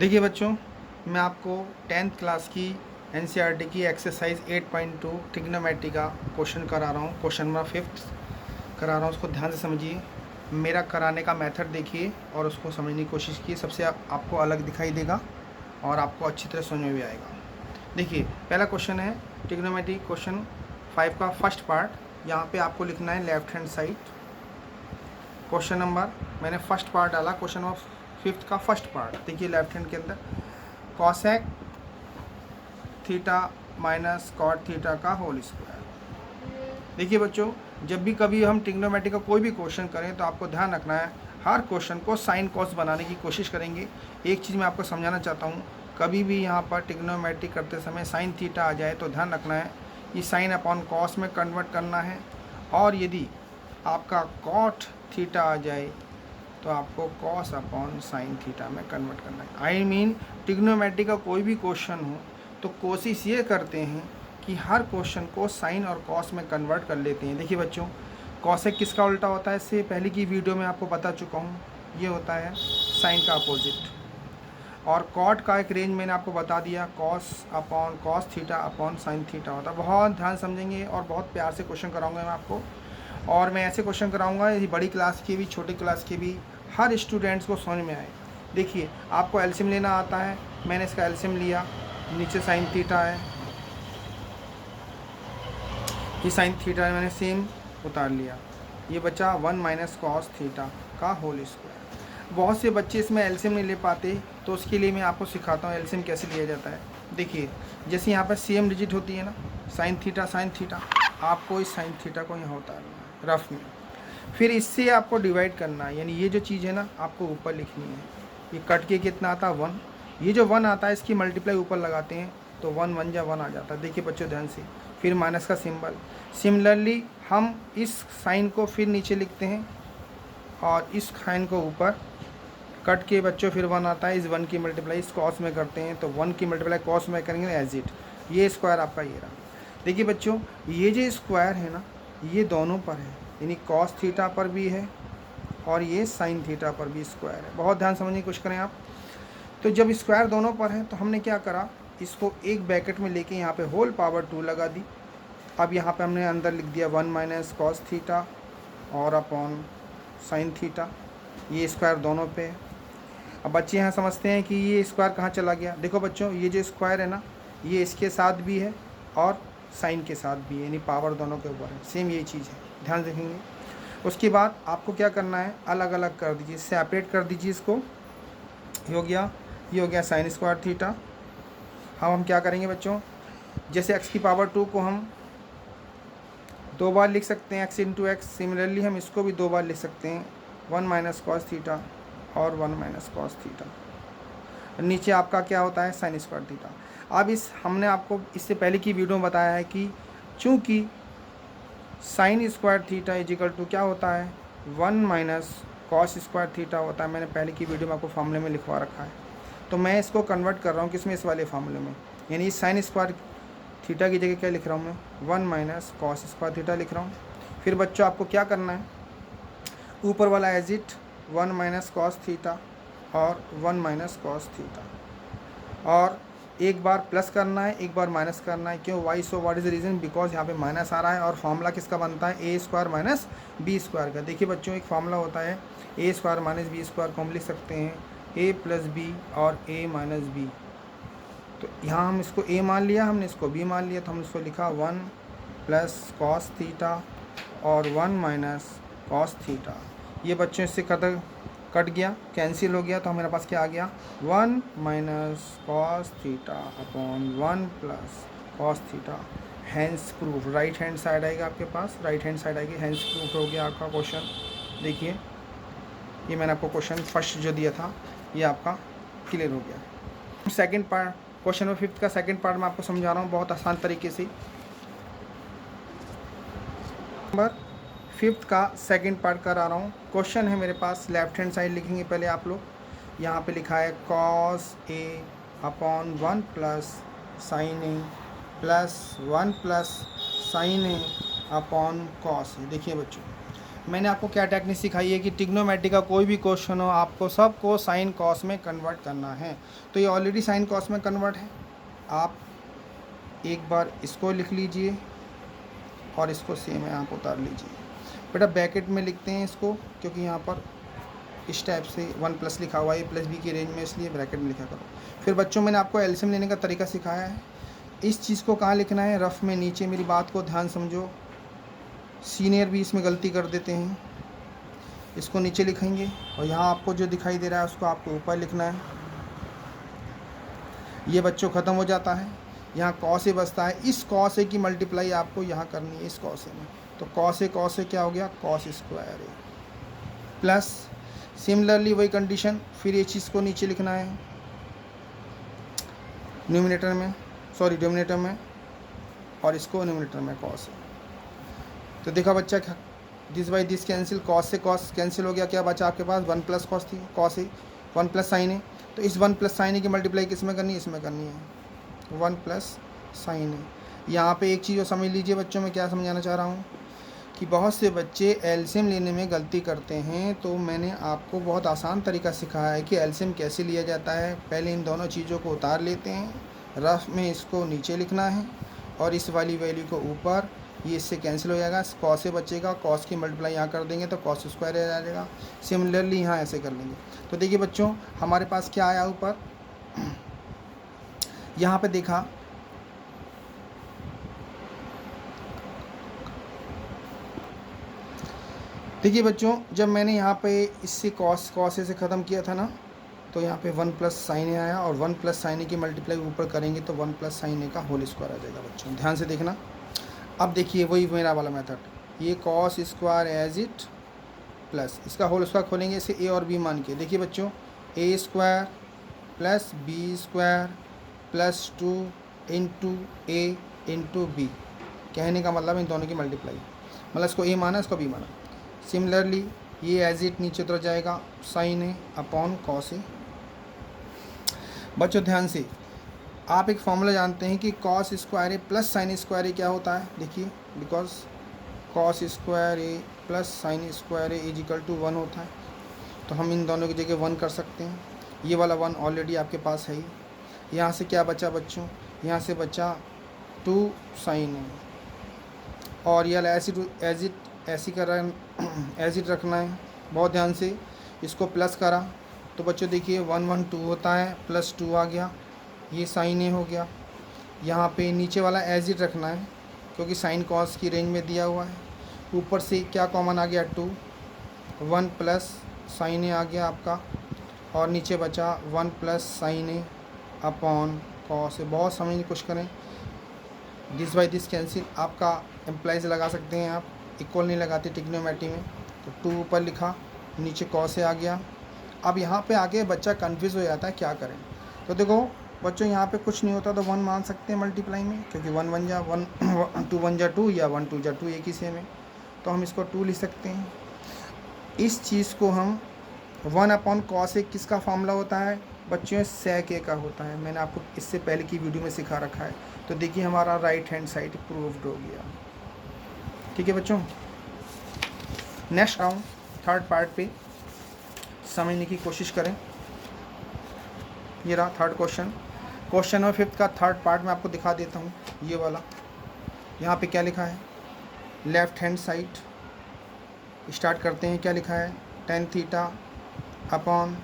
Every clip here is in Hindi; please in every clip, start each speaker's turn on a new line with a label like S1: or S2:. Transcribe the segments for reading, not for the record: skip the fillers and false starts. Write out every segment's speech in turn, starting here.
S1: देखिए बच्चों, मैं आपको 10th क्लास की एनसीईआरटी की एक्सरसाइज 8.2 ट्रिग्नोमेट्री का क्वेश्चन करा रहा हूँ। क्वेश्चन नंबर 5 करा रहा हूँ। उसको ध्यान से समझिए, मेरा कराने का मेथड देखिए और उसको समझने की कोशिश कीजिए। सबसे आपको अलग दिखाई देगा और आपको अच्छी तरह समझ में भी आएगा। देखिए, पहला क्वेश्चन है ट्रिग्नोमेट्री क्वेश्चन 5 का फर्स्ट पार्ट। यहाँ पे आपको लिखना है left hand side. Question number मैंने फर्स्ट पार्ट डाला, क्वेश्चन नंबर 5 का फर्स्ट पार्ट। देखिए लेफ्ट हैंड के अंदर cosec theta minus cot theta का होल स्क्वायर। देखिए बच्चों, जब भी कभी हम ट्रिग्नोमेट्री का कोई भी क्वेश्चन करें तो आपको ध्यान रखना है, हर क्वेश्चन को साइन कॉस बनाने की कोशिश करेंगे। एक चीज़ मैं आपको समझाना चाहता हूँ, कभी भी यहाँ पर ट्रिग्नोमेट्री करते समय साइन थीटा आ जाए तो ध्यान रखना है ये साइन अपॉन कॉस में कन्वर्ट करना है, और यदि आपका कॉट थीटा आ जाए तो आपको कॉस अपॉन साइन थीटा में कन्वर्ट करना है। आई मीन ट्रिग्नोमेट्री का कोई भी क्वेश्चन हो तो कोशिश ये करते हैं कि हर क्वेश्चन को साइन और कॉस में कन्वर्ट कर लेते हैं। देखिए बच्चों, कॉसेक किसका उल्टा होता है, इससे पहले की वीडियो में आपको बता चुका हूँ, ये होता है साइन का अपोजिट। और कॉट का एक रेंज मैंने आपको बता दिया, cos upon cos theta upon sine theta होता है। बहुत ध्यान समझेंगे और बहुत प्यार से क्वेश्चन कराऊंगा मैं आपको, और मैं ऐसे क्वेश्चन कराऊंगा ये बड़ी क्लास के भी छोटी क्लास के भी हर स्टूडेंट्स को समझ में आए। देखिए, आपको एलसीएम लेना आता है, मैंने इसका एलसीएम लिया, नीचे साइन थीटा है, ये साइन थीटा है, मैंने सेम उतार लिया, ये बचा 1 माइनस कॉस थीटा का होल स्क्वायर। बहुत से बच्चे इसमें एलसीएम नहीं ले पाते, तो उसके लिए मैं आपको सिखाता हूँ एलसीएम कैसे लिया जाता है। देखिए, जैसे यहाँ पर सेम डिजिट होती है ना, साइन थीटा, आपको इस साइन थीटा को यहाँ उतारना है रफ में, फिर इससे आपको डिवाइड करना है, यानी ये जो चीज़ है ना आपको ऊपर लिखनी है। ये कट के कितना आता है 1, ये जो 1 आता है इसकी मल्टीप्लाई ऊपर लगाते हैं तो 1 1 जा 1 आ जाता है। देखिए बच्चों ध्यान से, फिर माइनस का सिंबल। सिमिलरली हम इस साइन को फिर नीचे लिखते हैं और इस साइन को ऊपर, कट के बच्चों फिर 1 आता है, इस 1 की मल्टीप्लाई इस कॉस में करते हैं तो 1 की मल्टीप्लाई कॉस में करेंगे एज इट, ये स्क्वायर आपका ये रहा। देखिए बच्चों, ये जो स्क्वायर है ना ये दोनों पर है, यानी कॉस थीटा पर भी है और ये साइन थीटा पर भी स्क्वायर है। बहुत ध्यान समझने की कोशिश करें आप। तो जब स्क्वायर दोनों पर है तो हमने क्या करा, इसको एक ब्रैकेट में लेके यहाँ पे होल पावर 2 लगा दी। अब यहाँ पे हमने अंदर लिख दिया 1 माइनस कॉस थीटा और अपॉन साइन थीटा, ये स्क्वायर दोनों पे है। अब बच्चे यहाँ समझते हैं कि ये स्क्वायर कहाँ चला गया। देखो बच्चों, ये जो स्क्वायर है ना ये इसके साथ भी है और साइन के साथ भी है, यानी पावर दोनों के ऊपर है, सेम ये चीज़ है, ध्यान रखेंगे। उसके बाद आपको क्या करना है, अलग अलग कर दीजिए, सेपरेट कर दीजिए इसको। ये हो गया साइन स्क्वायर थीटा। हम क्या करेंगे बच्चों, जैसे x की पावर 2 को हम 2 बार लिख सकते हैं x इंटू एक्स, सिमिलरली हम इसको भी 2 बार लिख सकते हैं, 1 माइनस कॉस थीटा और 1 माइनस कॉस थीटा। नीचे आपका क्या होता है, साइन स्क्वायर थीटा। अब हमने आपको इससे पहले की वीडियो में बताया है कि चूँकि sine square theta is equal to क्या होता है, 1 माइनस कॉस स्क्वायर थीटा होता है। मैंने पहले की वीडियो में आपको फार्मूले में लिखवा रखा है, तो मैं इसको कन्वर्ट कर रहा हूँ किसमें, इस वाले फार्मूले में, यानी साइन स्क्वायर थीटा की जगह क्या लिख रहा हूँ मैं, 1 माइनस कॉस स्क्वायर थीटा लिख रहा हूँ। फिर बच्चों आपको क्या करना है, ऊपर वाला as it 1 minus cos theta और 1 माइनस कॉस थीटा, और एक बार प्लस करना है एक बार माइनस करना है। क्यों, why, so what is the reason, because यहाँ पे माइनस आ रहा है और फॉर्मूला किसका बनता है, ए स्क्वायर माइनस बी स्क्वायर का। देखिए बच्चों, एक फार्मूला होता है ए स्क्वायर माइनस बी स्क्वायर को हम लिख सकते हैं ए प्लस बी और ए माइनस बी। तो यहाँ हम इसको ए मान लिया, हमने इसको बी मान लिया, तो हम इसको लिखा 1 प्लस कॉस थीटा और 1 माइनस कॉस थीटा। ये बच्चों इससे कट गया, कैंसिल हो गया, तो हमारे पास क्या आ गया, 1 minus cos theta upon 1 plus cos theta. Hence proof, right hand side आएगा आपके पास, राइट हैंड साइड आएगी, हैंस प्रूफ हो गया आपका क्वेश्चन। देखिए, ये मैंने आपको क्वेश्चन फर्स्ट जो दिया था ये आपका क्लियर हो गया। सेकंड पार्ट, क्वेश्चन नंबर 5 का सेकंड पार्ट मैं आपको समझा रहा हूँ बहुत आसान तरीके से। नंबर 5 का सेकंड पार्ट करा रहा हूँ। क्वेश्चन है मेरे पास, लेफ्ट हैंड साइड लिखेंगे पहले आप लोग। यहाँ पे लिखा है cos A upon 1 plus sign A plus 1 plus sign a upon cos ए। देखिए बच्चों, मैंने आपको क्या टेक्निक सिखाई है कि ट्रिग्नोमेट्री का कोई भी क्वेश्चन हो आपको सबको साइन कॉस में कन्वर्ट करना है। तो ये ऑलरेडी साइन कॉस में कन्वर्ट है, आप एक बार इसको लिख लीजिए और इसको सेम है आप उतार लीजिए। बेटा ब्रैकेट में लिखते हैं इसको, क्योंकि यहाँ पर इस टाइप से 1 प्लस लिखा हुआ है प्लस बी की रेंज में, इसलिए ब्रैकेट में लिखा करो। फिर बच्चों मैंने आपको एलसीएम लेने का तरीका सिखाया है। इस चीज़ को कहाँ लिखना है, रफ में नीचे। मेरी बात को ध्यान समझो, सीनियर भी इसमें गलती कर देते हैं। इसको नीचे लिखेंगे और यहाँ आपको जो दिखाई दे रहा है उसको आपको ऊपर लिखना है। ये बच्चों ख़त्म हो जाता है, यहाँ कॉस ए बचता है। इस कॉस ए की मल्टीप्लाई आपको यहाँ करनी है इस कॉस ए में। तो कॉस ए क्या हो गया, cos square a plus similarly वही कंडीशन, फिर ये चीज़ को नीचे लिखना है न्यूमिनेटर में, सॉरी डिनोमिनेटर में, और इसको न्यूमिनेटर में कॉस ए। तो देखा बच्चा, this by this cancel, cos से कॉस कैंसिल हो गया, क्या बचा आपके पास 1 प्लस कॉस थी, कॉस ए 1 प्लस साइन ए। तो इस 1 प्लस साइन ए की मल्टीप्लाई किस में करनी है, इसमें करनी है 1 प्लस साइन ए। यहाँ पे एक चीज़ और समझ लीजिए बच्चों, मैं क्या समझाना चाह रहा हूँ कि बहुत से बच्चे एलसीएम लेने में गलती करते हैं। तो मैंने आपको बहुत आसान तरीका सिखाया है कि एलसीएम कैसे लिया जाता है। पहले इन दोनों चीज़ों को उतार लेते हैं, रफ में इसको नीचे लिखना है और इस वाली वैल्यू को ऊपर, ये इससे कैंसिल हो जाएगा, कॉस से बचेगा, कॉस की मल्टीप्लाई यहाँ कर देंगे तो कॉस स्क्वायर आ जाएगा। सिमिलरली यहाँ ऐसे कर लेंगे। तो देखिए बच्चों, हमारे पास क्या आया ऊपर, यहाँ पे देखा देखिए बच्चों, जब मैंने यहाँ पे इससे कॉस ए से ख़त्म किया था ना, तो यहाँ पे 1 प्लस साइन ए आया और 1 प्लस साइन ए की मल्टीप्लाई ऊपर करेंगे तो 1 प्लस साइन ए का होल स्क्वायर आ जाएगा। बच्चों ध्यान से देखना। अब देखिए वही मेरा वाला मेथड, ये cos square as it plus इसका होल स्क्वायर खोलेंगे इसे ए और बी मान के। देखिए बच्चों, A square plus B square plus 2 into A into B, कहने का मतलब इन दोनों की मल्टीप्लाई, मतलब इसको ए माना इसको बी माना। सिमिलरली ये एज इट नीचे उतर जाएगा, sine a upon cos a. बच्चों ध्यान से, आप एक फॉर्मूला जानते हैं कि cos square a plus sine square a क्या होता है। देखिए, because cos square a plus sine square a is equal to 1 होता है, तो हम इन दोनों की जगह 1 कर सकते हैं। ये वाला 1 ऑलरेडी आपके पास है ही। यहाँ से क्या बचा बच्चों, यहाँ से बचा 2 साइन ए, और यह ऐसी रखना है बहुत ध्यान से। इसको प्लस करा तो बच्चों देखिए 1 1 2 होता है, प्लस 2 आ गया, ये साइन ए हो गया। यहाँ पे नीचे वाला एज इट रखना है क्योंकि साइन कॉस की रेंज में दिया हुआ है। ऊपर से क्या कॉमन आ गया 2, 1 प्लस साइन ए आ गया आपका, और नीचे बचा 1 plus sign a upon cos ए। बहुत समझने की कोशिश करें, दिस बाई दिस कैंसिल, आपका एम्प्लाइज लगा सकते हैं आप, इक्वल नहीं लगाते ट्रिग्नोमेट्री में। तो 2 ऊपर लिखा, नीचे कॉस ए आ गया। अब यहाँ पे आगे बच्चा कन्फ्यूज़ हो जाता है क्या करें। तो देखो बच्चों, यहाँ पे कुछ नहीं होता तो 1 मान सकते हैं मल्टीप्लाई में, क्योंकि 1 1 जा 1 2 1 जा 2 या 1 2 जा 2 एक ही सेम है, तो हम इसको 2 लिख सकते हैं। इस चीज़ को हम 1 अपॉन कॉस ए किसका फॉर्मूला होता है बच्चों, सेक ए का होता है। मैंने आपको इससे पहले की वीडियो में सिखा रखा है। तो देखिए हमारा राइट हैंड साइड प्रूव्ड हो गया। ठीक है बच्चों, नेक्स्ट राउंड थर्ड पार्ट पे समझने की कोशिश करें। ये रहा थर्ड क्वेश्चन नंबर 5 का थर्ड पार्ट मैं आपको दिखा देता हूँ। ये वाला यहाँ पे क्या लिखा है, लेफ्ट हैंड साइड स्टार्ट करते हैं। क्या लिखा है, tan theta upon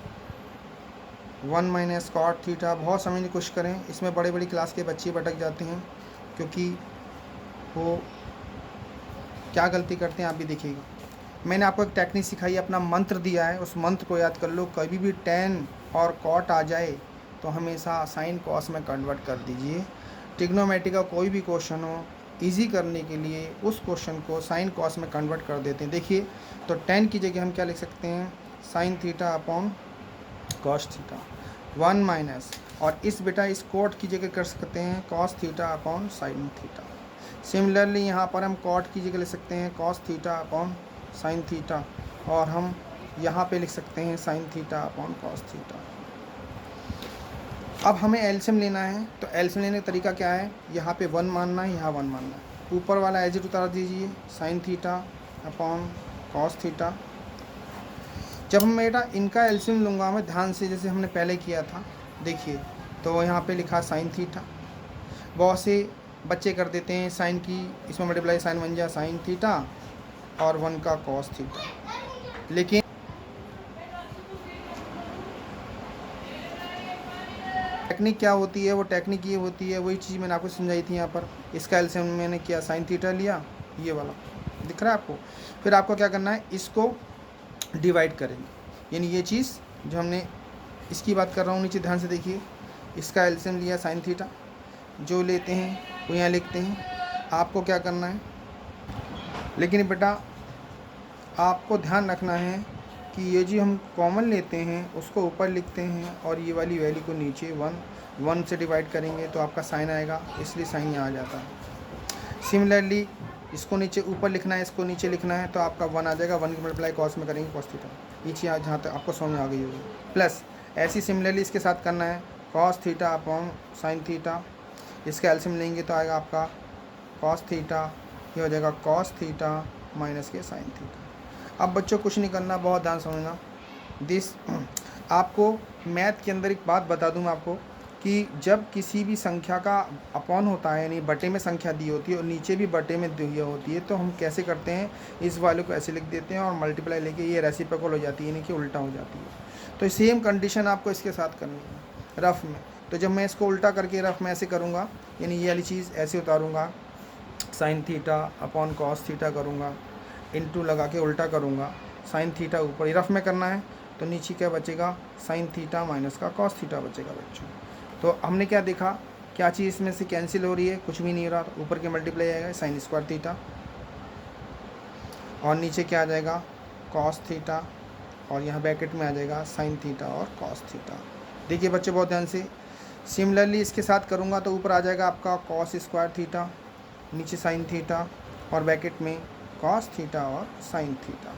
S1: 1 minus cot theta. बहुत समझने की कोशिश करें, इसमें बड़ी बड़ी क्लास के बच्चे भटक जाते हैं क्योंकि वो क्या गलती करते हैं आप भी देखिएगा। मैंने आपको एक टेक्निक सिखाई है, अपना मंत्र दिया है, उस मंत्र को याद कर लो। कभी भी tan और कॉट आ जाए तो हमेशा साइन कॉस में कन्वर्ट कर दीजिए। ट्रिग्नोमेट्री का कोई भी क्वेश्चन हो, इजी करने के लिए उस क्वेश्चन को साइन कॉस में कन्वर्ट कर देते हैं। देखिए, तो tan की जगह हम क्या लिख सकते हैं, sign theta upon cos theta 1 minus, और इस बेटा इस कोट की जगह कर सकते हैं cos theta upon sine theta. Similarly यहाँ पर हम कॉट की जगह लिख सकते हैं cos theta upon sine theta, और हम यहाँ पे लिख सकते हैं sign theta upon cos theta. अब हमें एलसीएम लेना है, तो एलसीएम लेने का तरीका क्या है, यहाँ पे 1 मानना है, यहाँ 1 मानना है। ऊपर वाला एज इट उतार दीजिए, sign theta upon cos theta. जब हम बेटा इनका एलसीएम लूँगा मैं ध्यान से, जैसे हमने पहले किया था, देखिए तो यहाँ पे लिखा साइन थीटा। बहुत से बच्चे कर देते हैं साइन की, इसमें मल्टीप्लाई साइन बन जाए साइन थीटा और 1 का कॉस थीटा। लेकिन टेक्निक क्या होती है, वो टेक्निक ये होती है, वही चीज़ मैंने आपको समझाई थी यहाँ पर। इसका एलसीएम मैंने किया साइन थीटा लिया, ये वाला दिख रहा है आपको। फिर आपको क्या करना है, इसको डिवाइड करेंगे, यानी ये चीज़ जो हमने इसकी बात कर रहा हूँ, नीचे ध्यान से देखिए। इसका एलसीएम लिया साइन थीटा, जो लेते हैं वो यहाँ लिखते हैं। आपको क्या करना है, लेकिन बेटा आपको ध्यान रखना है कि ये जो हम कॉमन लेते हैं उसको ऊपर लिखते हैं और ये वाली वैल्यू को नीचे 1 से डिवाइड करेंगे तो आपका साइन आएगा, इसलिए साइन यहाँ आ जाता है। सिमिलरली इसको नीचे ऊपर लिखना है, इसको नीचे लिखना है, तो आपका 1 आ जाएगा। 1 की मल्टीप्लाई कॉस में करेंगे कॉस थीटा, ये चीज़ जहाँ तक आपको समझ में आ गई होगी। प्लस ऐसी सिमिलरली इसके साथ करना है cos theta upon sine theta. इसका एलसीएम लेंगे तो आएगा आपका कॉस थीटा, ये हो जाएगा कॉस थीटा माइनस के साइन थीटा। अब बच्चों कुछ नहीं करना, बहुत ध्यान समझना। दिस आपको मैथ के अंदर एक बात बता दूँ मैं आपको कि जब किसी भी संख्या का अपॉन होता है, यानी बटे में संख्या दी होती है और नीचे भी बटे में दी होती है, तो हम कैसे करते हैं, इस वाले को ऐसे लिख देते हैं और मल्टीप्लाई लेके ये रेसिप्रोकल हो जाती है, यानी कि उल्टा हो जाती है। तो सेम कंडीशन आपको इसके साथ करनी है रफ़ में। तो जब मैं इसको उल्टा करके रफ़ में ऐसे करूँगा, यानी ये वाली चीज़ ऐसे उतारूँगा, sine theta upon cos theta करूँगा, इनटू लगा के उल्टा करूँगा, साइन थीटा ऊपर ही रफ़ में करना है, तो नीचे क्या बचेगा, साइन थीटा माइनस का कॉस थीटा बचेगा बच्चों। तो हमने क्या देखा, क्या चीज़ इसमें से कैंसिल हो रही है, कुछ भी नहीं हो रहा। तो ऊपर के मल्टीप्लाई आएगा साइन स्क्वायर थीटा और नीचे क्या आ जाएगा कॉस थीटा, और यहाँ ब्रैकेट में आ जाएगा साइन थीटा और कॉस थीटा। देखिए बच्चे बहुत ध्यान से। सिमिलरली इसके साथ करूँगा तो ऊपर आ जाएगा आपका कॉस स्क्वायर थीटा, नीचे साइन थीटा और ब्रैकेट में कॉस थीटा और साइन थीटा।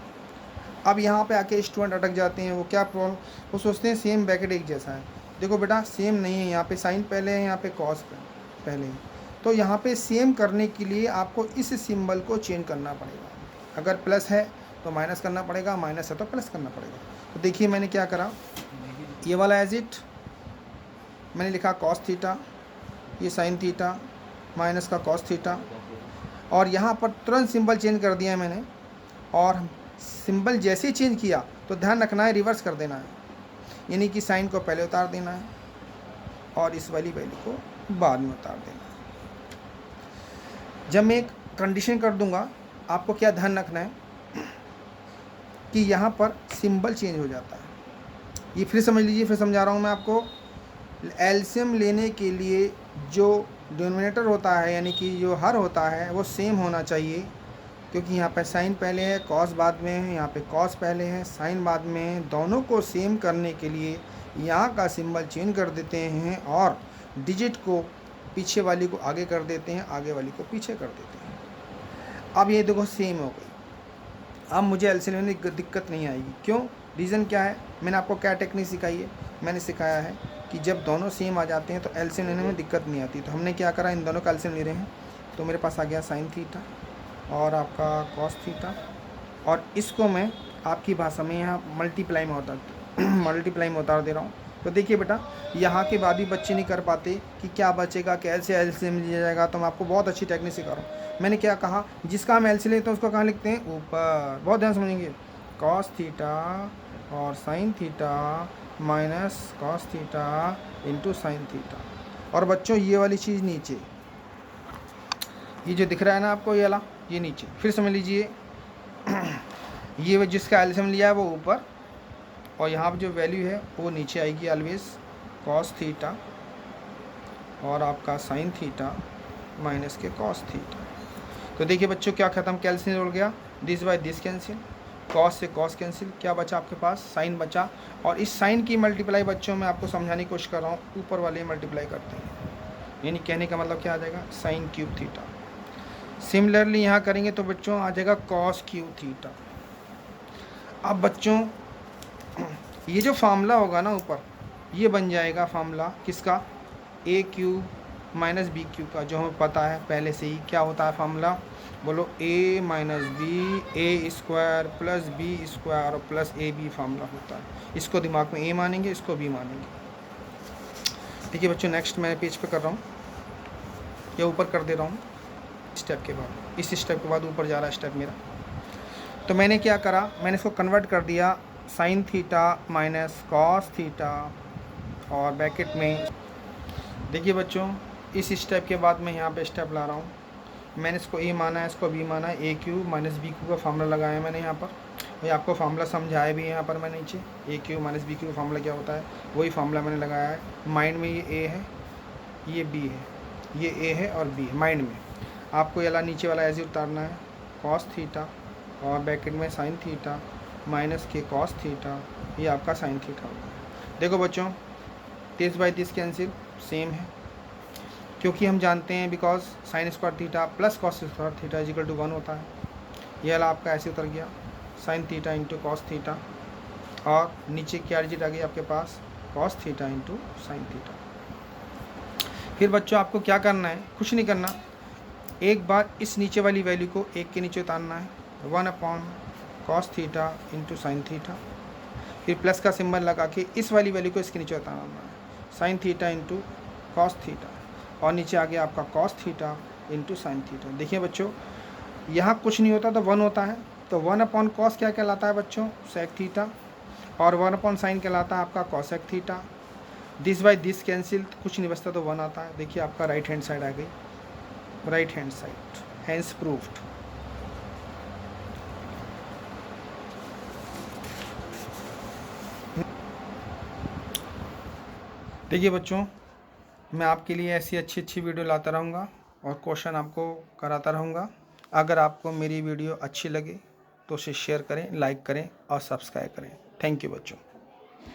S1: अब यहाँ पे आके स्टूडेंट अटक जाते हैं, वो क्या प्रॉब्लम, वो सोचते हैं सेम ब्रैकेट एक जैसा है। देखो बेटा सेम नहीं है, यहाँ पे साइन पहले है, यहाँ पे कॉस पहले है। तो यहाँ पे सेम करने के लिए आपको इस सिंबल को चेंज करना पड़ेगा। अगर प्लस है तो माइनस करना पड़ेगा, माइनस है तो प्लस करना पड़ेगा। तो देखिए मैंने क्या करा, ये वाला एज इट मैंने लिखा कॉस थीटा, ये साइन थीटा माइनस का कॉस थीटा, और यहाँ पर तुरंत सिंबल चेंज कर दिया मैंने। और सिंबल जैसे ही चेंज किया तो ध्यान रखना है रिवर्स कर देना है, यानी कि साइन को पहले उतार देना है और इस वाली वैल्यू को बाद में उतार देना है। जब मैं एक कंडीशन कर दूंगा, आपको क्या ध्यान रखना है कि यहाँ पर सिंबल चेंज हो जाता है। ये फिर समझ लीजिए, फिर समझा रहा हूँ मैं आपको। एलसीएम लेने के लिए जो डिनोमिनेटर होता है, यानी कि जो हर होता है, वो सेम होना चाहिए, क्योंकि यहाँ पे साइन पहले है, कॉस बाद में है, यहाँ पे कॉस पहले है, साइन बाद में है। दोनों को सेम करने के लिए यहाँ का सिंबल चेंज कर देते हैं और डिजिट को पीछे वाली को आगे कर देते हैं, आगे वाली को पीछे कर देते हैं। अब ये देखो सेम हो गई, अब मुझे एलसीएम में दिक्कत नहीं आएगी। क्यों, रीज़न क्या है, मैंने आपको क्या टेक्निक सिखाई है, मैंने सिखाया है कि जब दोनों सेम आ जाते हैं तो एलसीएम लेने में दिक्कत नहीं आती। तो हमने क्या करा, इन दोनों का एलसीएम ले रहे हैं, तो मेरे पास आ गया साइन थीटा और आपका कॉस थीटा, और इसको मैं आपकी भाषा में यहाँ मल्टीप्लाई में उतार दे रहा हूँ। तो देखिए बेटा, यहाँ के बाद भी बच्चे नहीं कर पाते कि क्या बचेगा, कैसे एलसीएम लिया जाएगा। तो मैं आपको बहुत अच्छी टेक्निक सिखा रहा हूँ। मैंने क्या कहा, जिसका हम एलसीएम लेते हैं उसको कहाँ लिखते हैं, ऊपर। बहुत ध्यान समझेंगे, कॉस थीटा और sine theta minus cos theta into sine theta. और बच्चों ये वाली चीज़ नीचे, ये जो दिख रहा है ना आपको, ये वाला, ये नीचे। फिर समझ लीजिए, ये जिसका एलसीएम लिया है वो ऊपर, और यहाँ पर जो वैल्यू है वो नीचे आएगी ऑलवेज, कॉस थीटा और आपका साइन थीटा माइनस के कॉस थीटा। तो देखिए बच्चों क्या ख़त्म, कैंसिल हो गया, this by this cancel, cos से कॉस कैंसिल, क्या बचा आपके पास, साइन बचा। और इस साइन की मल्टीप्लाई बच्चों मैं आपको समझाने की कोशिश कर रहा हूँ, ऊपर वाले मल्टीप्लाई करते हैं, यानी कहने का मतलब क्या आ जाएगा, साइन क्यूब थीटा। सिमिलरली यहाँ करेंगे तो बच्चों आ जाएगा कॉस क्यूब थीटा। अब बच्चों ये जो फार्मूला होगा ना ऊपर, ये बन जाएगा फार्मूला किसका, ए क्यूब माइनस बी क्यूब का, जो हमें पता है पहले से ही क्या होता है फार्मूला, बोलो a minus b a square plus B square और प्लस ए बी फार्मूला होता है। इसको दिमाग में a मानेंगे, इसको b मानेंगे। ठीक है बच्चों, नेक्स्ट मैं पेज पे कर रहा हूँ या ऊपर कर दे रहा हूँ स्टेप के बाद। इस स्टेप के बाद ऊपर जा रहा है स्टेप मेरा। तो मैंने क्या करा, मैंने इसको कन्वर्ट कर दिया sine theta minus cos theta और ब्रैकेट में। देखिए बच्चों, इस स्टेप के बाद मैं यहाँ पे स्टेप ला रहा हूँ। मैंने इसको ए माना है, इसको बी माना है। ए क्यू माइनस बी क्यू का फार्मूला लगाया है मैंने यहाँ पर। ये आपको फार्मूला समझाया भी है यहाँ पर मैं नीचे। ए क्यू माइनस बी क्यू का फार्मूला क्या होता है, वही फार्मूला मैंने लगाया है। माइंड में ये ए है, ये बी है, ये ए है और बी है माइंड में। आपको ये नीचे वाला ऐसे उतारना है, कॉस थीटा और ब्रैकेट में साइन थीटा माइनस के कॉस थीटा, ये आपका साइन थीटा होगा। देखो बच्चों, 30 बाई 30 कैंसिल सेम है, क्योंकि हम जानते हैं because sine square theta plus cos square theta is equal to 1 होता है। ये वाला आपका ऐसे उतर गया, sine theta into cos theta और नीचे क्या डिजिट आ गई आपके पास, cos theta into sine theta. फिर बच्चों आपको क्या करना है, कुछ नहीं करना, एक बार इस नीचे वाली वैल्यू को एक के नीचे उतारना है, 1 upon cos theta into sine theta. फिर प्लस का सिंबल लगा के इस वाली वैल्यू को इसके नीचे उतारना है, sign theta into cos theta और नीचे आ गया आपका cos theta into sine theta. देखिए बच्चों, यहाँ कुछ नहीं होता तो 1 होता है, तो 1 अपॉन कॉस क्या कहलाता है बच्चों, सेक थीटा, और 1 अपॉन साइन कहलाता है आपका cosec theta. This by this cancel, कुछ नहीं बचता तो 1 आता है। देखिए आपका राइट हैंड साइड आ गई, right hand side, hence proved. देखिए बच्चों, मैं आपके लिए ऐसी अच्छी अच्छी वीडियो लाता रहूँगा और क्वेश्चन आपको कराता रहूँगा। अगर आपको मेरी वीडियो अच्छी लगे तो उसे शेयर करें, लाइक करें और सब्सक्राइब करें। थैंक यू बच्चों।